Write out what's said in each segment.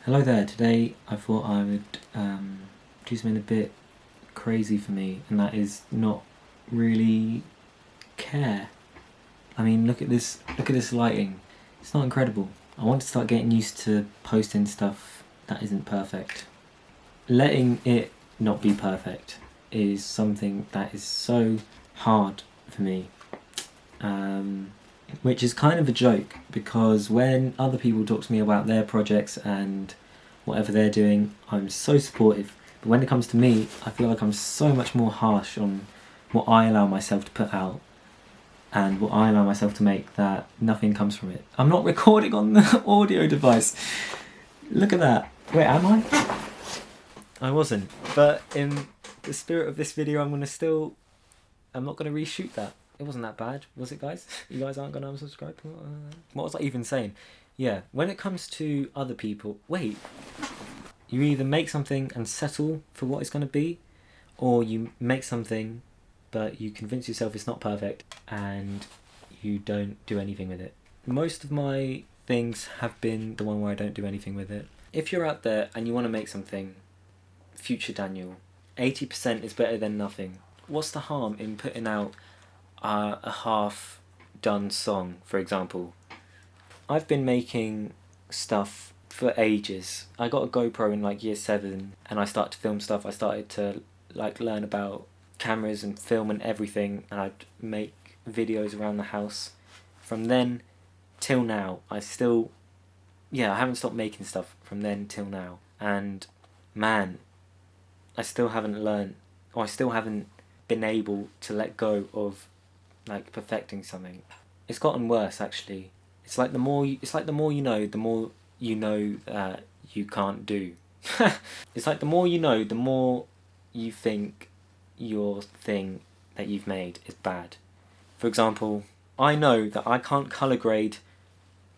Hello there. Today I thought I would do something a bit crazy for me, and that is not really care. I mean, look at this. Look at this lighting. It's not incredible. I want to start getting used to posting stuff that isn't perfect. Letting it not be perfect is something that is so hard for me. Which is kind of a joke, because when other people talk to me about their projects and whatever they're doing, I'm so supportive. But when it comes to me, I feel like I'm so much more harsh on what I allow myself to put out and what I allow myself to make, that nothing comes from it. I'm not recording on the audio device. Look at that. Wait, am I? I wasn't. But in the spirit of this video, I'm not going to reshoot that. It wasn't that bad, was it, guys? You guys aren't going to unsubscribe? What was I even saying? Yeah, when it comes to other people... Wait. You either make something and settle for what it's going to be, or you make something but you convince yourself it's not perfect and you don't do anything with it. Most of my things have been the one where I don't do anything with it. If you're out there and you want to make something, future Daniel, 80% is better than nothing. What's the harm in putting out a half-done song, for example? I've been making stuff for ages. I got a GoPro in like year 7 and I started to film stuff. I started to like learn about cameras and film and everything, and I'd make videos around the house. From then till now, I haven't stopped making stuff from then till now. And man, I still haven't learned, or I still haven't been able to let go of like perfecting something. It's gotten worse, actually. It's like the more you know, the more you know that you can't do. It's like the more you know, the more you think your thing that you've made is bad. For example, I know that I can't colour grade,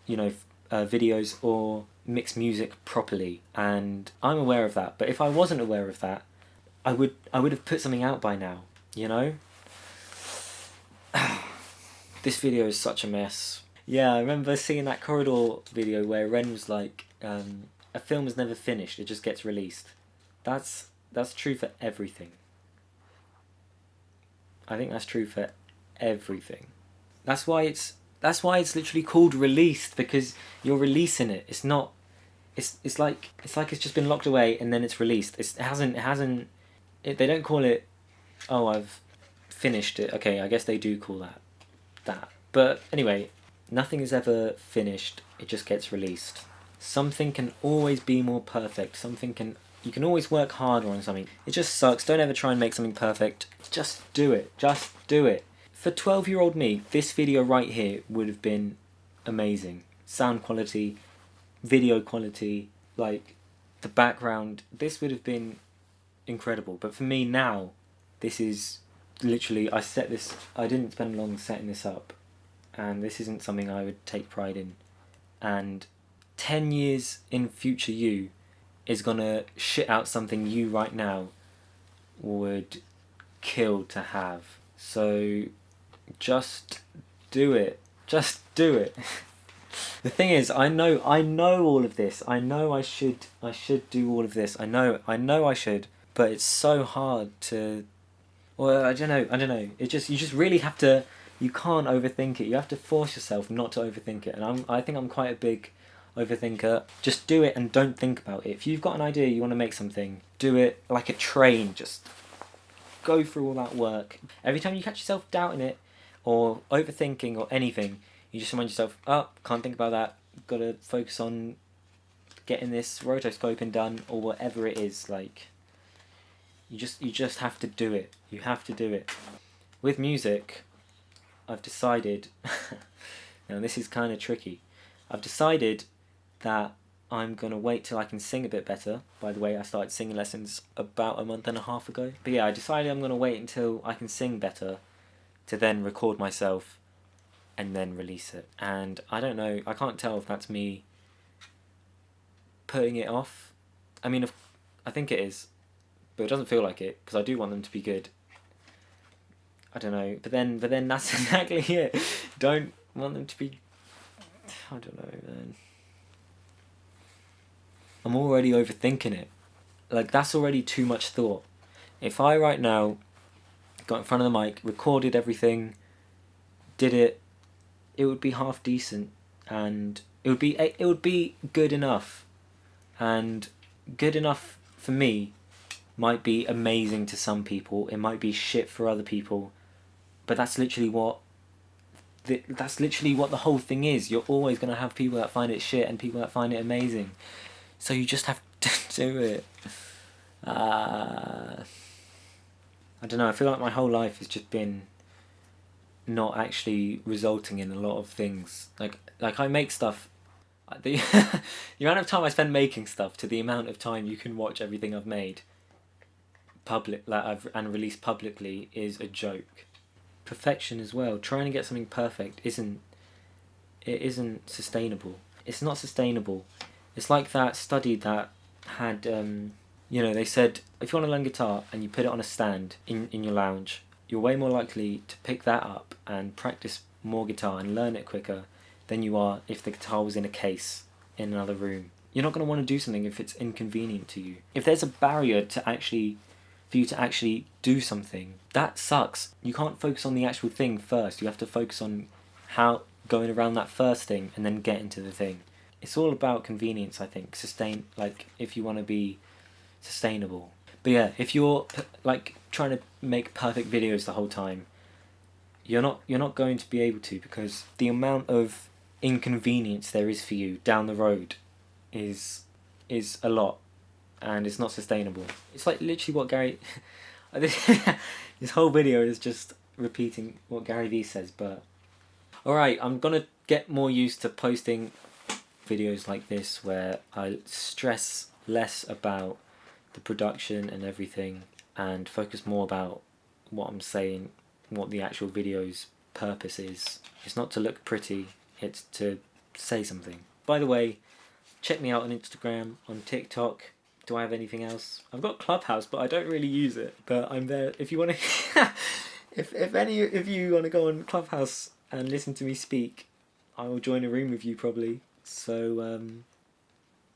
videos or mix music properly, and I'm aware of that. But if I wasn't aware of that, I would have put something out by now, you know? This video is such a mess. Yeah, I remember seeing that corridor video where Ren was like, a film is never finished, it just gets released. That's true for everything. I think that's true for everything. That's why it's literally called released, because you're releasing it. It's not. It's like it's just been locked away and then it's released. They don't call it, oh, I've finished it. Okay, I guess they do call that. But anyway, nothing is ever finished. It just gets released. Something can always be more perfect. You can always work harder on something. It just sucks. Don't ever try and make something perfect. Just do it. Just do it. For 12-year-old me, this video right here would have been amazing. Sound quality, video quality, like the background. This would have been incredible. But for me now, this is literally, I didn't spend long setting this up. And this isn't something I would take pride in. And 10 years in future you is gonna shit out something you right now would kill to have. So just do it. Just do it. The thing is, I know all of this. I know I should do all of this. I know I should, but it's so hard to. Well, I don't know. You just really have to. You can't overthink it. You have to force yourself not to overthink it. And I think I'm quite a big overthinker. Just do it and don't think about it. If you've got an idea, you want to make something, do it like a train. Just go through all that work. Every time you catch yourself doubting it or overthinking or anything, you just remind yourself, oh, can't think about that. Got to focus on getting this rotoscoping done or whatever it is. Like, you just have to do it. You have to do it. With music, I've decided, now this is kind of tricky, I've decided that I'm going to wait till I can sing a bit better. By the way, I started singing lessons about a month and a half ago. But yeah, I decided I'm going to wait until I can sing better to then record myself and then release it. And I don't know, I can't tell if that's me putting it off. I mean, I think it is, but it doesn't feel like it, because I do want them to be good. I don't know, but then that's exactly it. Don't want them to be. I don't know, man. I'm already overthinking it. Like, that's already too much thought. If I right now got in front of the mic, recorded everything, did it, it would be half decent, and it would be good enough, and good enough for me might be amazing to some people. It might be shit for other people, but that's literally what the whole thing is. You're always gonna have people that find it shit and people that find it amazing. So you just have to do it. I don't know. I feel like my whole life has just been not actually resulting in a lot of things. Like I make stuff. The the amount of time I spend making stuff to the amount of time you can watch everything I've made and released publicly is a joke. Perfection as well. Trying to get something perfect isn't sustainable. It's not sustainable. It's like that study that had they said if you want to learn guitar and you put it on a stand in your lounge, you're way more likely to pick that up and practice more guitar and learn it quicker than you are if the guitar was in a case in another room. You're not going to want to do something if it's inconvenient to you. If there's a barrier for you to actually do something, that sucks. You can't focus on the actual thing first. You have to focus on how going around that first thing and then get into the thing. It's all about convenience, I think. If you want to be sustainable. But yeah, if you're like trying to make perfect videos the whole time, you're not going to be able to, because the amount of inconvenience there is for you down the road is a lot, and it's not sustainable. It's like literally what Gary this whole video is just repeating what Gary Vee says. But alright, I'm gonna get more used to posting videos like this where I stress less about the production and everything and focus more about what I'm saying, what the actual video's purpose is. It's not to look pretty, it's to say something. By the way, check me out on Instagram, on TikTok. Do I have anything else? I've got Clubhouse, but I don't really use it. But I'm there if you want to. if any of you want to go on Clubhouse and listen to me speak, I will join a room with you probably. So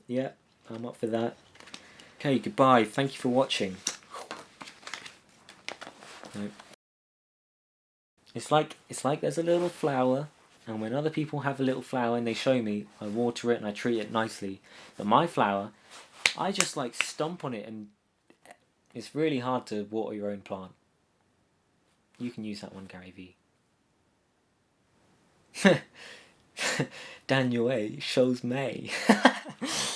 yeah, I'm up for that. Okay, goodbye. Thank you for watching. No. It's like there's a little flower, and when other people have a little flower and they show me, I water it and I treat it nicely. But my flower, I just like stomp on it, and it's really hard to water your own plant. You can use that one, Gary Vee. Daniel A shows May.